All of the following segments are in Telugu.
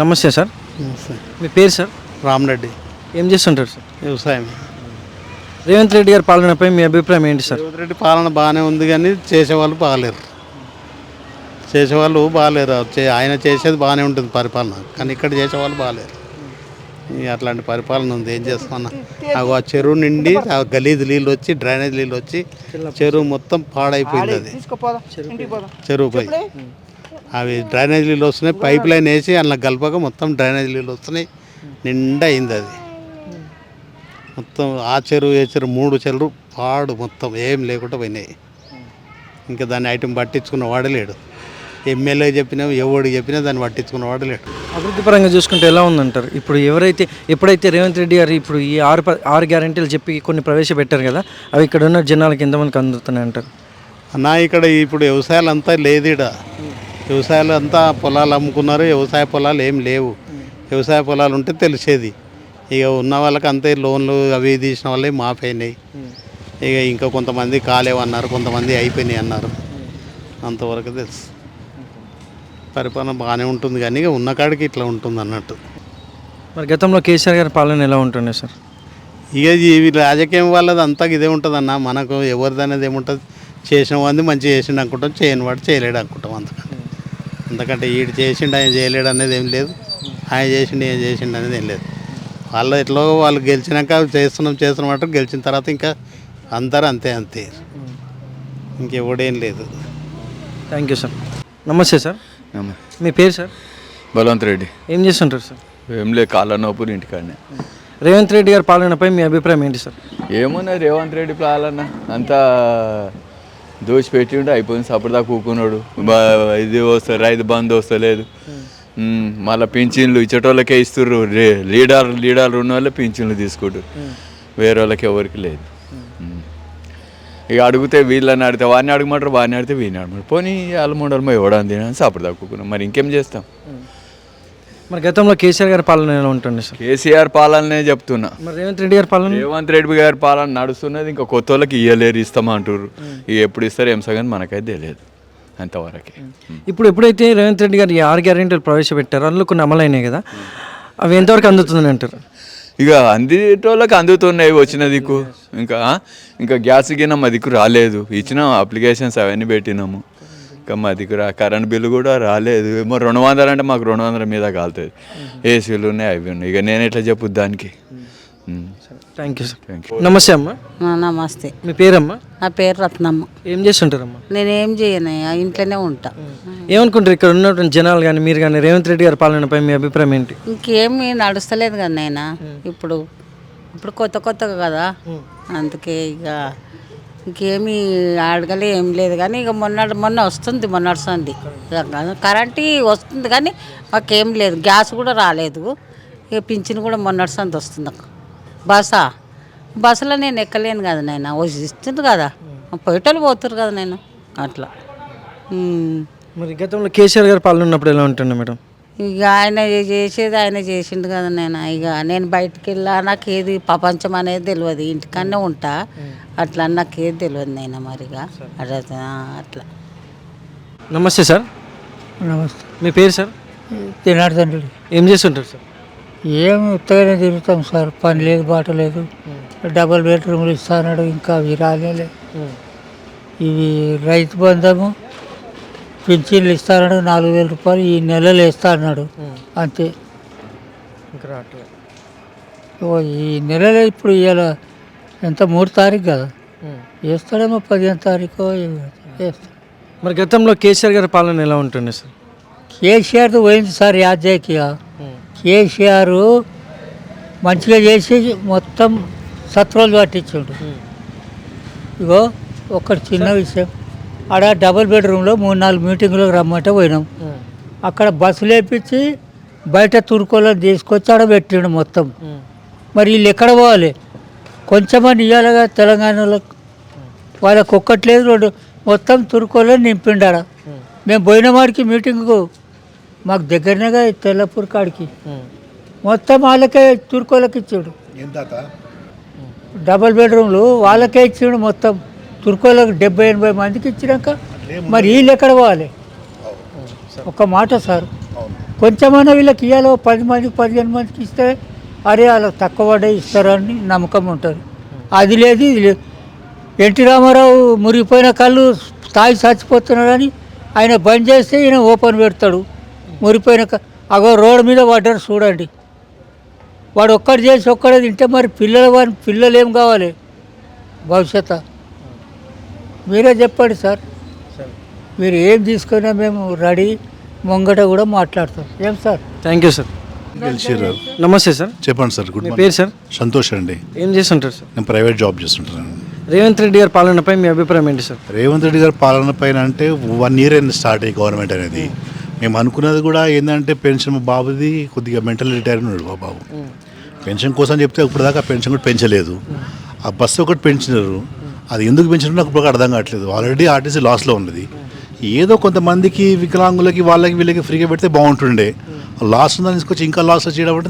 నమస్తే సార్. నమస్తే. మీ పేరు సార్? రామరెడ్డి. ఏం చేస్తుంటారు సార్? వ్యవసాయం. రేవంత్ రెడ్డి గారి పాలనపై మీ అభిప్రాయం ఏంటి సార్? రేవంత్ రెడ్డి పాలన బాగానే ఉంది కానీ చేసేవాళ్ళు బాగాలేరు. ఆయన చేసేది బాగానే ఉంటుంది పరిపాలన, కానీ ఇక్కడ చేసేవాళ్ళు బాగాలేరు. అట్లాంటి పరిపాలన ఉంది, ఏం చేస్తామన్నా. ఆ చెరువు నిండి ఆ గలీజ్ నీళ్ళు వచ్చి, డ్రైనేజ్ నీళ్ళు వచ్చి చెరువు మొత్తం పాడైపోయింది. అది చెరువు పై అవి డ్రైనేజ్ నీళ్ళు వస్తున్నాయి, పైప్ లైన్ వేసి అందులో గలపక మొత్తం డ్రైనేజ్ నీళ్ళు వస్తున్నాయి, నిండా అయింది అది మొత్తం. ఆ చెరువు ఏ చెరువు 3 చెరువులు పాడు మొత్తం ఏం లేకుండా పోయినాయి. ఇంకా దాన్ని ఐటెం పట్టించుకున్నవాడు లేడు. ఎమ్మెల్యే చెప్పినా ఎవడు చెప్పినా దాన్ని పట్టించుకున్నవాడు లేడు. అభివృద్ధి పరంగా చూసుకుంటే ఎలా ఉందంటారు? ఇప్పుడు ఎప్పుడైతే రేవంత్ రెడ్డి గారు ఇప్పుడు ఈ 6 గ్యారెంటీలు చెప్పి కొన్ని ప్రవేశపెట్టారు కదా, అవి ఇక్కడ ఉన్న జనాలకి ఎంతమందికి అందుతున్నాయి అంటారు? అన్నా ఇక్కడ ఇప్పుడు వ్యవసాయాలు అంతా లేదు. ఇక్కడ వ్యవసాయాలు అంతా పొలాలు అమ్ముకున్నారు, వ్యవసాయ పొలాలు ఏం లేవు. వ్యవసాయ పొలాలు ఉంటే తెలిసేది. ఇక ఉన్న వాళ్ళకి అంతే లోన్లు అవి తీసిన వాళ్ళే మాఫైనాయి. ఇక ఇంకా కొంతమంది కాలేవన్నారు, కొంతమంది అయిపోయినాయి అన్నారు. అంతవరకు తెలుసు. పరిపాలన బాగానే ఉంటుంది కానీ ఇక ఉన్న కాడికి ఇట్లా ఉంటుంది అన్నట్టు. మరి గతంలో కేసీఆర్ గారి పాలన ఎలా ఉంటుండే సార్? ఇక ఈ రాజకీయం వాళ్ళది అంతా ఇదే ఉంటుంది అన్న. మనకు ఎవరిది అనేది ఏముంటుంది, చేసిన వాడిని మంచిగా చేసిండు అనుకుంటాం, చేయని వాడు చేయలేడు అనుకుంటాం. అంతకంటే ఈడు చేసిండు ఆయన చేయలేడు అనేది ఏం లేదు, ఆయన చేసిండు ఏం చేసిండు అనేది ఏం లేదు. వాళ్ళు ఎట్లో వాళ్ళు గెలిచినాక చేస్తున్నమాట, గెలిచిన తర్వాత ఇంకా అందరూ అంతే ఇంకెవడేం లేదు. Thank you sir. నమస్తే సార్. మీ పేరు సార్? బలవంత్ రెడ్డి. ఏం చేస్తుంటారు సార్? ఏం లేదు, కాళ్ళ నొప్పులు ఇంటికాడనే. రేవంత్ రెడ్డి గారి పాలనపై మీ అభిప్రాయం ఏంటి సార్? ఏమున్నది రేవంత్ రెడ్డి పాలన అంతా దోషి పెట్టిండు, అయిపోయింది. అప్పటిదాకా కూకున్నాడు. ఇది వస్తుంది, రైతు బంధు వస్తలేదు. మళ్ళీ పింఛన్లు ఇచ్చేటోళ్ళకే ఇస్తుర్రు. లీడర్లు ఉన్న వాళ్ళే పింఛన్లు తీసుకుంటారు, వేరే వాళ్ళకి ఎవరికి లేదు. ఇక అడిగితే వీళ్ళని అడిగితే వాడిని అడగమంటారు, వాడిని అడిగితే వీడిని అడగమంటారు. పోనీ వాళ్ళు మూడలు ఎవడని తినని అప్పటిదాకా కూకున్నాం. మరి ఇంకేం చేస్తాం? మరి గతంలో కేసీఆర్ గారి పాలన ఎలా ఉంటుంది సార్? కేసీఆర్ పాలనే చెప్తున్నా. మరి రేవంత్ రెడ్డి గారి పాలన నడుస్తున్నది. ఇంకా కొత్త వాళ్ళకి ఇయ్యలేరు, ఇస్తామంటారు. ఇక ఎప్పుడు ఇస్తారు ఏం సగం మనకైతే తెలియదు అంతవరకే. ఇప్పుడు ఎప్పుడైతే రేవంత్ రెడ్డి గారు ఈ 6 గ్యారెంటీలు ప్రవేశపెట్టారో అందులో కొన్ని అమలైనాయి కదా, అవి ఎంతవరకు అందుతుందని అంటారు? ఇక అందేటోళ్ళకి అందుతున్నాయి వచ్చిన దిక్కు. ఇంకా గ్యాస్ గిన్న మా దిక్కు రాలేదు. ఇచ్చినాము అప్లికేషన్స్ అవన్నీ పెట్టినాము, ఇంకా మా దిక్కు కరెంట్ బిల్లు కూడా రాలేదు. ఏమో 200 అంటే మాకు 200 మీద కాలుతుంది. ఏసీలు ఉన్నాయి, అవి ఉన్నాయి. ఇక నేను ఎట్లా చెప్పు దానికి. Thank you sir. నమస్తే అమ్మా. నమస్తే. మీ పేరమ్మా? నా పేరు రత్నమ్మ. ఏం చేస్తుంటారమ్మా? నేనేం చేయను, ఇంట్లోనే ఉంటా. ఏమనుకుంటారు ఇక్కడ ఉన్నటువంటి జనాలు కానీ మీరు కానీ రేవంత్ రెడ్డి గారి పాలనపై మీ అభిప్రాయం ఏంటి? ఇంకేమీ నడుస్తలేదు కదా నాయన. ఇప్పుడు కొత్తగా కదా, అందుకే ఇక ఇంకేమీ అడగలే ఏం లేదు. కానీ ఇక మొన్న వస్తుంది కరెంటు వస్తుంది, కానీ మాకేం లేదు. గ్యాస్ కూడా రాలేదు. ఇక పింఛన్ కూడా మొన్నటి వస్తుంది. బస్సులో నేను ఎక్కలేను కదా నాయన, ఇస్తుంది కదా, పోయేటోళ్ళు పోతారు కదా నేను అట్లా. మరి గతంలో కేసీఆర్ గారి పాలన ఉన్నప్పుడు ఎలా ఉంటుండే మేడం? ఇక ఆయన చేసిండు కదా నేను. ఇక నేను బయటికి వెళ్ళా, నాకు ఏది ప్రపంచం అనేది తెలియదు, ఇంటికన్నా ఉంటా. అట్లా నాకు ఏది తెలియదు నేను మరిగా అట్లా. నమస్తే సార్. నమస్తే. మీ పేరు సార్? తినాడుతండ్రి. ఏం చేస్తుంటారు సార్? ఏం ఉత్తగానే తిరుగుతాం సార్, పని లేదు బాట లేదు. డబుల్ బెడ్రూమ్లు ఇస్తాడు, ఇంకా అవి రాలేదు. ఇవి రైతు బంధము పింఛన్లు ఇస్తాడు 4000 రూపాయలు ఈ నెలలో వేస్తా అన్నాడు, అంతే. ఈ నెలలో ఇప్పుడు ఇవాళ ఎంత 3 తారీఖు కదా, వేస్తాడేమో 15వ తారీఖు వేస్తాడు. మరి గతంలో కేసీఆర్ గారి పాలన ఎలా ఉంటుండే సార్? కేసీఆర్ది పోయింది సార్ యాజ్యాకి. కేసీఆర్ మంచిగా చేసి మొత్తం సత్రోలు పట్టించుండు. ఇగో ఒకటి చిన్న విషయం, ఆడ డబుల్ బెడ్రూమ్లో 3-4 మీటింగులకు రమ్మంటే పోయినాం. అక్కడ బస్సులు వేపించి బయట తురుకోళ్ళని తీసుకొచ్చి ఆడ పెట్టిండు మొత్తం. మరి వీళ్ళు ఎక్కడ పోవాలి? కొంచెమని ఇవ్వాలిగా తెలంగాణలో. వాళ్ళకి ఒక్కట్లేదు, 2 మొత్తం తురుకోళ్ళని నింపిండాడ. మేము పోయిన వాడికి మీటింగ్కు మాకు దగ్గరనేగా తెల్లపూర్ కాడికి, మొత్తం వాళ్ళకే తుర్కోళ్ళకి ఇచ్చాడు. డబుల్ బెడ్రూమ్లు వాళ్ళకే ఇచ్చాడు మొత్తం. తుర్కోళ్ళకి 70-80 మందికి ఇచ్చినాక మరి వీళ్ళు ఎక్కడ పోవాలి? ఒక మాట సార్, కొంచెమైనా వీళ్ళకి ఇవ్వాలి 10 మంది 15 మందికి ఇస్తే అరే వాళ్ళకి తక్కువ పడే ఇస్తారని నమ్మకం ఉంటుంది. అది లేదు ఇది లేదు. ఎన్టీ రామారావు మురిగిపోయిన కళ్ళు తాగి చచ్చిపోతున్నాడని ఆయన బంద్ చేస్తే ఈయన ఓపెన్ పెడతాడు. మురిగిపోయిన అగో రోడ్డు మీద పడ్డారు చూడండి. వాడు ఒక్కడు చేసి ఒక్కడే తింటే మరి పిల్లలు ఏం కావాలి భవిష్యత్తు? మీరే చెప్పండి సార్. మీరు ఏం తీసుకున్నా మేము రెడీ, ముంగట కూడా మాట్లాడతాం. ఏం సార్? Thank you sir. గెలిచిర్రు. నమస్తే సార్. చెప్పండి సార్. Good me morning. పేరు సార్? సంతోష్ అండి. ఏం చేస్తుంటారు సార్? నేను ప్రైవేట్ జాబ్ చేస్తుంటాను. రేవంత్ రెడ్డి గారి పాలనపై మీ అభిప్రాయం ఏంటి సార్? రేవంత్ రెడ్డి గారి పాలన పైన అంటే 1 year అయింది స్టార్ట్ అయ్యి గవర్నమెంట్ అనేది. మేము అనుకున్నది కూడా ఏంటంటే పెన్షన్ మా బాబుది కొద్దిగా మెంటల్ రిటైర్ ఉన్నాడు మా బాబు. పెన్షన్ కోసం చెప్తే ఇప్పుడు దాకా పెన్షన్ కూడా పెంచలేదు. ఆ బస్సు ఒకటి పెంచినారు, అది ఎందుకు పెంచినారో నాకు ఇప్పుడు అర్థం కావట్లేదు. ఆల్రెడీ ఆర్టీసీ లాస్లో ఉన్నది. ఏదో కొంతమందికి వికలాంగులకి వాళ్ళకి వీళ్ళకి ఫ్రీగా పెడితే బాగుంటుండే. లాస్ ఉందని తీసుకొచ్చి ఇంకా లాస్ చేయడం అంటే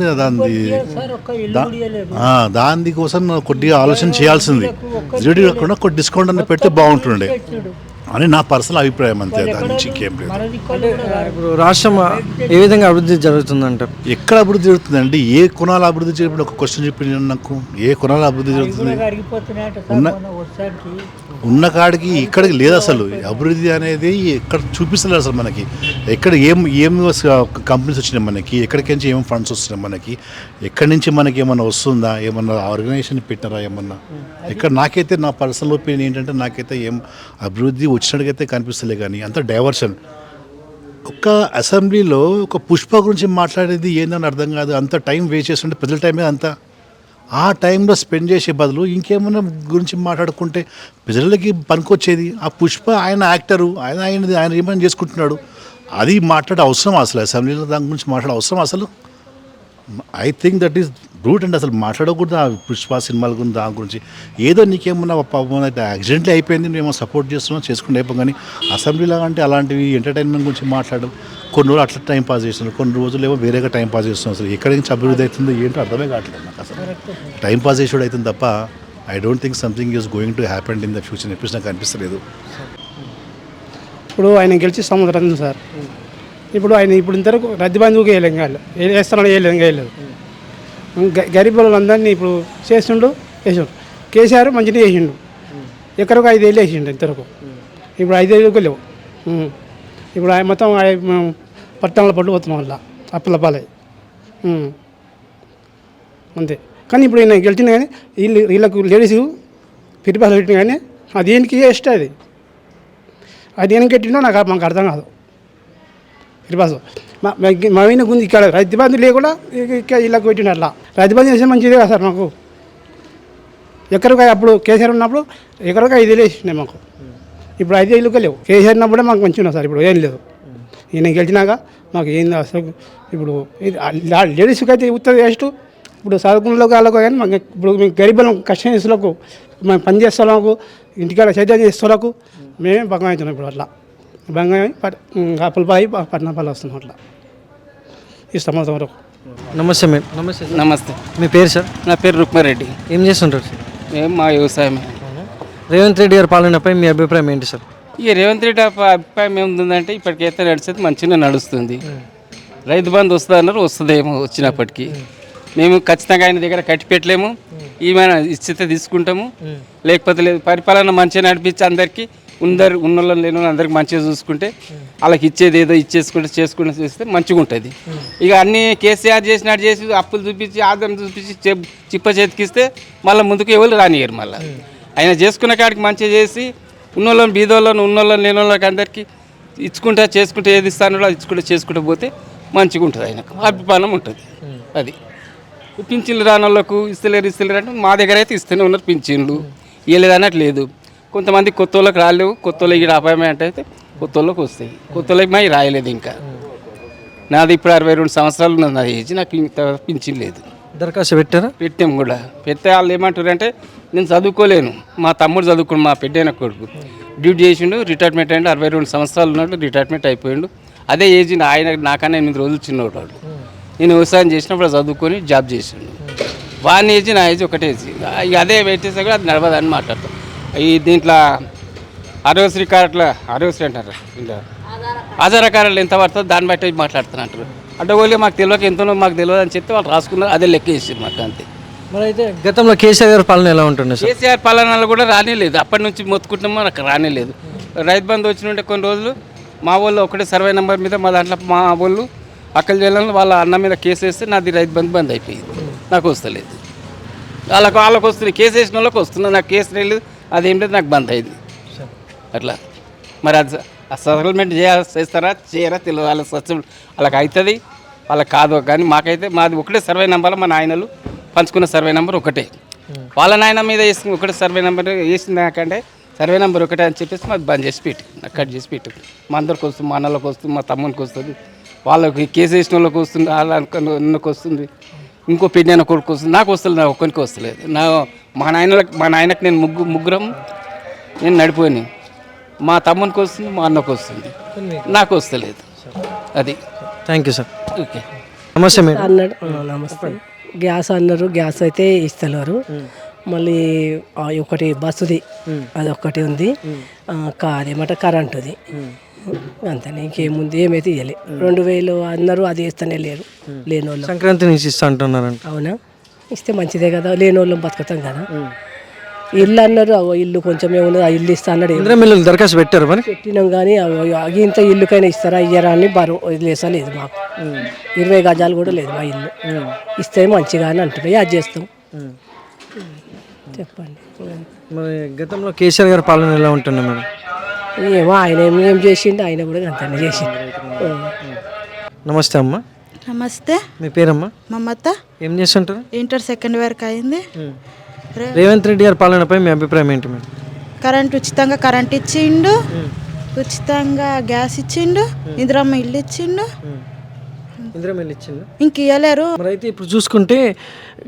దాని కోసం కొద్దిగా ఆలోచన చేయాల్సింది. జీడీ కాకుండా కొద్ది డిస్కౌంట్ అని పెడితే బాగుంటుండే అని నా పర్సనల్ అభిప్రాయం. అంతే, దాని నుంచి ఇంకేం లేదు. ఇప్పుడు రాష్ట్రం ఏ విధంగా అభివృద్ధి జరుగుతుందంటారు? ఎక్కడ అభివృద్ధి జరుగుతుందండి? ఏ కొనాలి అభివృద్ధి చేయడం? ఒక క్వశ్చన్ చెప్పిన నాకు, ఏ కొనాలి అభివృద్ధి జరుగుతుంది? ఉన్న కాడికి ఇక్కడికి లేదు అసలు. అభివృద్ధి అనేది ఎక్కడ చూపిస్తలేదు అసలు మనకి. ఎక్కడ ఏం కంపెనీస్ వచ్చినాయి మనకి, ఎక్కడికి నుంచి ఏం ఫండ్స్ వస్తున్నాయి మనకి, ఎక్కడి నుంచి మనకి ఏమన్నా వస్తుందా, ఏమన్నా ఆర్గనైజేషన్ పెట్టినారా ఏమన్నా? ఇక్కడ నాకైతే నా పర్సనల్ ఒపీనియన్ ఏంటంటే నాకైతే ఏం అభివృద్ధి వచ్చినట్టుగైతే కనిపిస్తలే. కానీ అంత డైవర్షన్. ఒక అసెంబ్లీలో ఒక పుష్ప గురించి మాట్లాడేది ఏందని అర్థం కాదు. అంత టైం వేస్ట్ చేస్తుంటే ప్రజల టైమే అంతా. ఆ టైంలో స్పెండ్ చేసే బదులు ఇంకేమైనా గురించి మాట్లాడుకుంటే ప్రజలకి పనికొచ్చేది. ఆ పుష్ప ఆయన యాక్టరు, ఆయన ఏమైనా చేసుకుంటున్నాడు, అది మాట్లాడే అవసరం అసలు అసెంబ్లీలో దాని గురించి మాట్లాడే అవసరం అసలు? I think that is route అండి. అసలు మాట్లాడకూడదు ఆ పుష్ప సినిమాల గురించి, దాని గురించి. ఏదో నీకేమన్నా పాపం అయితే యాక్సిడెంట్లీ అయిపోయింది, మేము సపోర్ట్ చేస్తున్నాం, చేసుకుంటే అయిపోయి. కానీ అసెంబ్లీలో అంటే అలాంటివి ఎంటర్టైన్మెంట్ గురించి మాట్లాడడం, కొన్ని రోజులు అట్లా టైం పాస్ చేస్తున్నారు, కొన్ని రోజులు ఏమో వేరేగా టైం పాస్ చేస్తున్నాం. అసలు ఎక్కడి నుంచి అభివృద్ధి అవుతుందో ఏంటో అర్థమే కావట్లేదు నాకు. అసలు టైం పాస్ చేసేవాడు అవుతుంది తప్ప I don't think something is going to happen in the future చెప్పేసి నాకు అనిపిస్తలేదు. ఇప్పుడు ఆయన గెలిచి సంవత్సరం సార్. ఇప్పుడు ఆయన ఇంతవరకు రద్దు బంధువుకి వేస్తానని వేయలేదు. గరీబ్ వాళ్ళందరినీ ఇప్పుడు చేస్తుండు, వేసిండు. కేసీఆర్ మంచిగా వేసిండు, ఎక్కడికి 5 ఏళ్ళు వేసిండు ఇంతవరకు. ఇప్పుడు 5 ఏళ్ళకి లేవు. ఇప్పుడు ఆయన మొత్తం పట్టణాల పట్టు పోతున్నాం వల్ల అప్పుల పాలై అంతే. కానీ ఇప్పుడు ఈయన గెలిచింది కానీ వీళ్ళకు లేడీస్ పిరిపాలు పెట్టిన కానీ అది దేనికి ఇష్టం, అది దేనికి పెట్టిండో మాకు అర్థం కాదు. పిరిపాసు మా ఈయన గుంది ఇక్కడ రైతు బంధు లేకుండా వీళ్ళకి పెట్టిండు. అట్లా రైతు బంధు చేస్తే మంచిదే కదా సార్ మాకు. ఎక్కడికి అప్పుడు కేసీఆర్ ఉన్నప్పుడు ఎక్కడికి 5 ఏళ్ళు వేసినాయి మాకు. ఇప్పుడు 5 ఏళ్ళకే లేవు. కేసీఆర్ ఉన్నప్పుడే మాకు మంచిగా ఉన్నా సార్, ఇప్పుడు ఏం లేదు. ఈయన గెలిచినాక మాకు ఏంది అసలు. ఇప్పుడు లేడీస్కి అయితే ఉత్తరం వేస్ట్. ఇప్పుడు చదువుకున్న వాళ్ళకు కానీ మాకు ఇప్పుడు మేము గరీబులం కష్టం చేస్తులకు, మేము పని చేస్తులకు, ఇంటికాడ చైతన్యం చేస్తులకు మేమే భంగం అవుతున్నాం. ఇప్పుడు అట్లా భంగం అప్పులపాయి పట్టణపాలు వస్తున్నాం. అట్లా ఈ సంవత్సరం వరకు. నమస్తే మేడం. నమస్తే. నమస్తే. మీ పేరు సార్? నా పేరు రుక్మారెడ్డి. ఏం చేస్తుంటారు సార్? మేము మా వ్యవసాయమే. రేవంత్ రెడ్డి గారి పాలనపై మీ అభిప్రాయం ఏంటి సార్? ఈ రేవంత్ రెడ్డి అభిప్రాయం ఏముందంటే ఇప్పటికైతే నడిచేది మంచిగా నడుస్తుంది. రైతు బంధు వస్తుంది అన్నారు, వస్తుందేమో వచ్చినప్పటికీ. మేము ఖచ్చితంగా ఆయన దగ్గర కట్టి పెట్టలేము. ఏమైనా ఇచ్చితే తీసుకుంటాము, లేకపోతే లేదు. పరిపాలన మంచిగా నడిపించి అందరికీ ఉన్నోళ్ళని లేని అందరికి మంచిగా చూసుకుంటే వాళ్ళకి ఇచ్చేది ఏదో చేసుకుంటే చేస్తే మంచిగా ఉంటుంది. ఇక అన్నీ కేసీఆర్ చేసినట్టు చేసి అప్పులు చూపించి ఆదాయం చూపించి చిప్ప చేతికిస్తే మళ్ళీ ముందుకు ఎవరు రానియరు. మళ్ళీ ఆయన చేసుకున్న కాడికి మంచిగా చేసి ఉన్నోళ్ళని బీదోళ్ళని ఉన్నోళ్ళని లేని వాళ్ళకి అందరికీ చేసుకుంటే ఏది ఇస్తానో అది చేసుకుంటూ పోతే మంచిగా ఉంటుంది. ఆయనకు అభిప్రాయం ఉంటుంది. అది పింఛన్లు రాని వాళ్ళకు ఇస్తలేరు అంటే మా దగ్గర అయితే ఇస్తూనే ఉన్నారు పింఛన్లు. ఇవ్వలేదు అన్నట్టు లేదు. కొంతమంది కొత్త వాళ్ళకి రాలేవు, కొత్త వాళ్ళకి అపాయింట్మెంట్ అయితే కొత్త వాళ్ళకి వస్తాయి, కొత్త వాళ్ళకి మాకు రాయలేదు. ఇంకా నాది ఇప్పుడు 62 సంవత్సరాలు ఉన్నది నా ఏజ్, నాకు ఇంత పింఛన్ లేదు. దరఖాస్తు పెట్టారా? పెట్టాము కూడా. పెడితే వాళ్ళు ఏమంటారు అంటే నేను చదువుకోలేను, మా తమ్ముడు చదువుకుని మా పెద్దైన కొడుకు డ్యూటీ చేసిండు, రిటైర్మెంట్ అయ్యిండు, 62 సంవత్సరాలు ఉన్నాడు, రిటైర్మెంట్ అయిపోయిండు. అదే ఏజ్ ఆయన నాకన్నా 8 రోజులు చిన్నవాడు. నేను వ్యవసాయం చేసినప్పుడు చదువుకొని జాబ్ చేసిండు. వాని ఏజ్ నా ఏజ్ ఒకటే ఏజ్. ఇక అదే పెట్టేసా కూడా అది నడవదని మాట్లాడతాం. ఈ దీంట్లో ఆరోగ్యశ్రీ కార్డుల ఆరోగ్యశ్రీ అంటారు, ఇంకా ఆధార కార్డులు ఎంత పడుతుందో దాన్ని బట్టి మాట్లాడుతున్నట్టు. అడ్డగోలుగా మాకు తెలియక ఎంతనో మాకు తెలియదు అని చెప్తే వాళ్ళు రాసుకున్నారు, అదే లెక్క వేసారు మాకు అంతే. మరి అయితే గతంలో కేసీఆర్ గారి పాలన ఎలా ఉంటుండే సార్? కేసీఆర్ పాలనలో కూడా రానేలేదు, అప్పటి నుంచి మొత్తుకుంటున్నామో నాకు రానేలేదు. రైతు బంధు వచ్చినుంటే కొన్ని రోజులు మా వాళ్ళు ఒకటే సర్వే నెంబర్ మీద మా దాంట్లో మా వాళ్ళు అక్కల జిల్లాలో వాళ్ళ అన్న మీద కేసు వేస్తే నాది రైతు బంధు బంద్ అయిపోయింది, నాకు వస్తలేదు. వాళ్ళకి వస్తుంది, కేసు వేసిన వాళ్ళకి వస్తుంది, నాకు కేసు లేదు, అదేం లేదు, నాకు బంద్ అయింది అట్లా. మరి అది సెటిల్మెంట్ చేస్తారా చేయరా తెలియదు, వాళ్ళ సత్యం వాళ్ళకి అవుతుంది వాళ్ళకి కాదు. కానీ మాకైతే మాది ఒకటే సర్వే నెంబర్లో మా నాయనలు పంచుకున్న సర్వే నెంబర్ ఒకటే, వాళ్ళ నాయన మీద వేసుకుని ఒకటే సర్వే నెంబర్ వేసింది. నాకంటే సర్వే నెంబర్ ఒకటే అని చెప్పేసి మాది బంద్ చేసి పెట్టి నాకు కట్ చేసి పెట్టు. మా అందరికి వస్తుంది, మా అన్నలకు వస్తుంది, మా తమ్మునికి వస్తుంది, వాళ్ళకి కేసు వేసిన వాళ్ళకి వస్తుంది, వాళ్ళ అన్నకు వస్తుంది, ఇంకో పెళ్ళైన కొడుకు వస్తుంది, నాకు వస్తుంది, నాకు ఒక్కరికి వస్తలేదు. మా నాయనకు నేను ముగ్గురం నేను నడిపోయాను, మా తమ్మునికి వస్తుంది, మా అన్నకు వస్తుంది, నాకు వస్తలేదు. అది. Thank you sir. ఓకే, నమస్తే మేడం. అన్నాడు నమస్తే. గ్యాస్ అన్నారు, గ్యాస్ అయితే ఇస్తలేరు. మళ్ళీ ఒకటి బస్సుది అది ఒక్కటి ఉంది, అదేమాట కరెంటుది అంతే, ఇంకేముంది ఏమైతే ఇవ్వలే. 2000 అన్నారు, అది ఇస్తూనే లేరు లేని వాళ్ళు. సంక్రాంతి నుంచి ఇస్తా అంటున్నారంట. అవునా, ఇస్తే మంచిదే కదా, లేని వాళ్ళం బతుకుతాం కదా. ఇల్లు అన్నారు, ఇల్లు కొంచెం ఏమున్నది, ఆ ఇల్లు ఇస్తా అన్నాడు. ఇందిరా మిల్లులు దరఖాస్తు పెట్టారు మరి? పెట్టినాం కానీ ఇంత ఇల్లుకైనా ఇస్తారా ఇయ్యరా అని వదిలేసా లేదు మాకు. 20 గజాలు కూడా లేదు మా ఇల్లు, ఇస్తే మంచిగా అని అంటున్నాయి, అది చేస్తాం. చెప్పండి. మరి గతంలో కేసీఆర్ గారి పాలన ఎలా ఉంటుండే మేడం? ఏమో ఆయన ఏం చేసిండు, ఆయన కూడా అంతనే చేసిండు. నమస్తే అమ్మ. నమస్తే. మీ పేరమ్మా? మమత. ఏం చేస్తుంటారు? ఇంటర్ సెకండ్ వరకు అయింది. రేవంత్ రెడ్డి గారి పాలనపై మీ అభిప్రాయం ఏంటి మేడం? కరెంట్ ఉచితంగా కరెంట్ ఇచ్చిండు, ఉచితంగా గ్యాస్ ఇచ్చిండు, ఇందిరమ్మ ఇల్లు ఇచ్చిండు. ఇంక ఇవ్వలేరు. మరి అయితే ఇప్పుడు చూసుకుంటే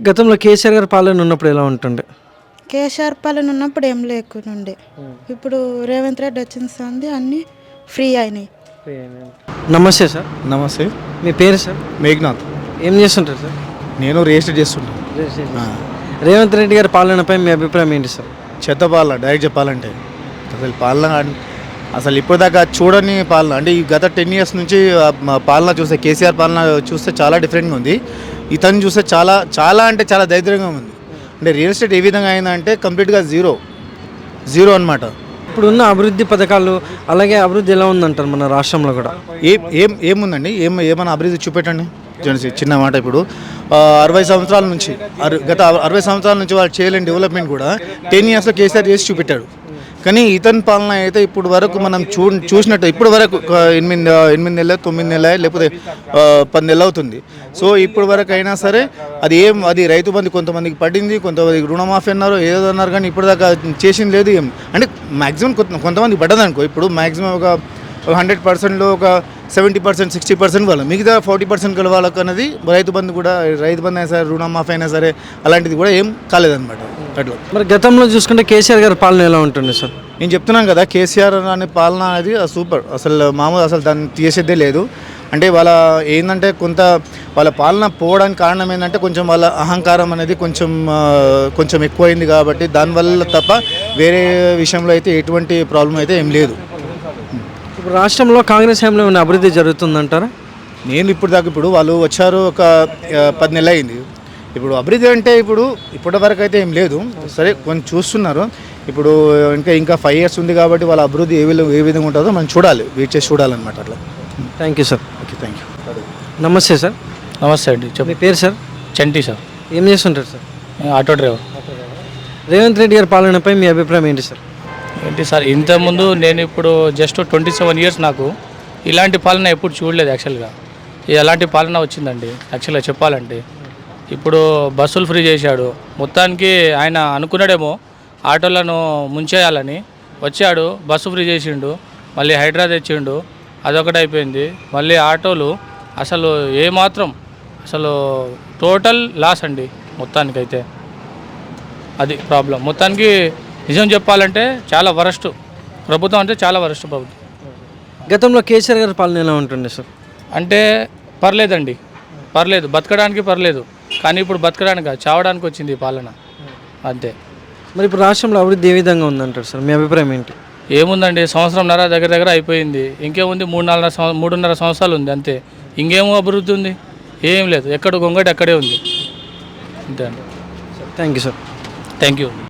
గతంలో కేసీఆర్ గారి పాలన ఉన్నప్పుడు ఎలా ఉంటుండే? కేసీఆర్ పాలన ఉన్నప్పుడు ఏం లేకుండే, ఇప్పుడు రేవంత్ రెడ్డి వచ్చిన సంది అన్నీ ఫ్రీ అయినాయి. నమస్తే సార్. నమస్తే. మీ పేరు సార్? మేఘనాథ్. ఏం చేస్తుంటారు సార్? నేను రిజిస్టర్ చేస్తుంటాను. రేవంత్ రెడ్డి గారి పాలనపై మీ అభిప్రాయం ఏంటి సార్? చెత్త పాలన, డైరెక్ట్ చెప్పాలంటే అసలు పాలన అసలు ఇప్పటిదాకా చూడని పాలన. అంటే ఈ గత 10 years నుంచి పాలన చూస్తే, కేసీఆర్ పాలన చూస్తే చాలా డిఫరెంట్గా ఉంది. ఇతను చూస్తే చాలా చాలా అంటే చాలా దరిద్రంగా ఉంది. అంటే రియల్ ఎస్టేట్ ఏ విధంగా అయిందంటే కంప్లీట్గా జీరో అనమాట. ఇప్పుడున్న అభివృద్ధి పథకాలు అలాగే అభివృద్ధి ఎలా ఉందంటారు మన రాష్ట్రంలో కూడా? ఏముందండి, ఏమైనా అభివృద్ధి చూపెట్టండి. చిన్న మాట. ఇప్పుడు 60 సంవత్సరాల నుంచి గత 60 సంవత్సరాల నుంచి వాళ్ళు చేయలేని డెవలప్మెంట్ కూడా 10 yearsలో కేసీఆర్ చేసి చూపెట్టాడు. కానీ ఇతని పాలన అయితే ఇప్పుడు వరకు మనం చూసినట్టు ఇప్పుడు వరకు 8 నెలలు 9 నెలలు లేకపోతే 10 నెలలు అవుతుంది. సో ఇప్పుడు వరకు అయినా సరే అది రైతు బంధు కొంతమందికి పడింది, కొంతమందికి రుణమాఫీ అన్నారు, ఏదో అన్నారు, కానీ ఇప్పుడు దాకా చేసింది లేదు. అంటే మ్యాక్సిమం కొంతమందికి పడ్డదనుకో. ఇప్పుడు మ్యాక్సిమం ఒక 100%లో ఒక 70%, 60% వాళ్ళు, మిగతా 40% గల వాళ్ళకు అనేది రైతు బంధు అయినా సరే, రుణమాఫీ అయినా సరే అలాంటిది కూడా ఏం కాలేదన్నమాట. అట్లా. మరి గతంలో చూసుకుంటే కేసీఆర్ గారి పాలన ఎలా ఉంటుంది సార్? నేను చెప్తున్నాను కదా, కేసీఆర్ అనే పాలన అనేది సూపర్. అసలు మామూలు అసలు దాన్ని తీసేదే లేదు. అంటే ఏంటంటే వాళ్ళ పాలన పోవడానికి కారణం ఏంటంటే కొంచెం వాళ్ళ అహంకారం అనేది కొంచెం ఎక్కువైంది కాబట్టి, దానివల్ల తప్ప వేరే విషయంలో అయితే ఎటువంటి ప్రాబ్లం అయితే ఏం లేదు. ఇప్పుడు రాష్ట్రంలో కాంగ్రెస్ హయాంలో ఉన్న అభివృద్ధి జరుగుతుందంటారా? నేను ఇప్పుడు వాళ్ళు వచ్చారు, ఒక 10 నెలలు అయింది. ఇప్పుడు అభివృద్ధి అంటే ఇప్పటి వరకు అయితే ఏం లేదు. సరే కొంచెం చూస్తున్నారు. ఇప్పుడు ఇంకా 5 years ఉంది కాబట్టి వాళ్ళ అభివృద్ధి ఏ విధంగా ఉంటుందో మనం వెయిట్ చేసి చూడాలన్నమాట. అట్లా. Thank you sir. Okay, thank you. నమస్తే సార్. నమస్తే అండి. మీ పేరు సార్? చంటి సార్. ఏం చేస్తుంటారు sir? Auto driver. Revanth Reddy గారి పాలనపై మీ అభిప్రాయం ఏంటి సార్? ఏంటి సార్, ఇంతకుముందు నేను ఇప్పుడు జస్ట్ 27 years, నాకు ఇలాంటి పాలన ఎప్పుడు చూడలేదు యాక్చువల్గా. ఎలాంటి పాలన వచ్చిందండి యాక్చువల్గా చెప్పాలంటే. ఇప్పుడు బస్సులు ఫ్రీ చేశాడు. మొత్తానికి ఆయన అనుకున్నాడేమో ఆటోలను ముంచేయాలని, వచ్చాడు బస్సు ఫ్రీ చేసిండు, మళ్ళీ హైడ్రా తెచ్చిండు, అదొకటి అయిపోయింది. మళ్ళీ ఆటోలు అసలు ఏమాత్రం అసలు టోటల్ లాస్ అండి మొత్తానికైతే. అది ప్రాబ్లం. మొత్తానికి నిజం చెప్పాలంటే చాలా వరస్ట్ ప్రభుత్వం, అంటే చాలా వరస్ట్ ప్రభుత్వం. గతంలో కేసీఆర్ గారి పాలన ఎలా ఉంటుండే సార్? అంటే పర్లేదండి, పర్లేదు, బతకడానికి పర్లేదు. కానీ ఇప్పుడు బతకడానికి చావడానికి వచ్చింది ఈ పాలన అంతే. మరి ఇప్పుడు రాష్ట్రంలో అభివృద్ధి ఏ విధంగా ఉందంటారు సార్? మీ అభిప్రాయం ఏంటి? ఏముందండి, సంవత్సరంన్నర దగ్గర అయిపోయింది. ఇంకేముంది, 3.5 సంవత్సరాలు ఉంది అంతే. ఇంకేమో అభివృద్ధి ఉంది? ఏం లేదు. ఎక్కడ గొంగటి అక్కడే ఉంది. అంతే అండి. Thank you sir. Thank you.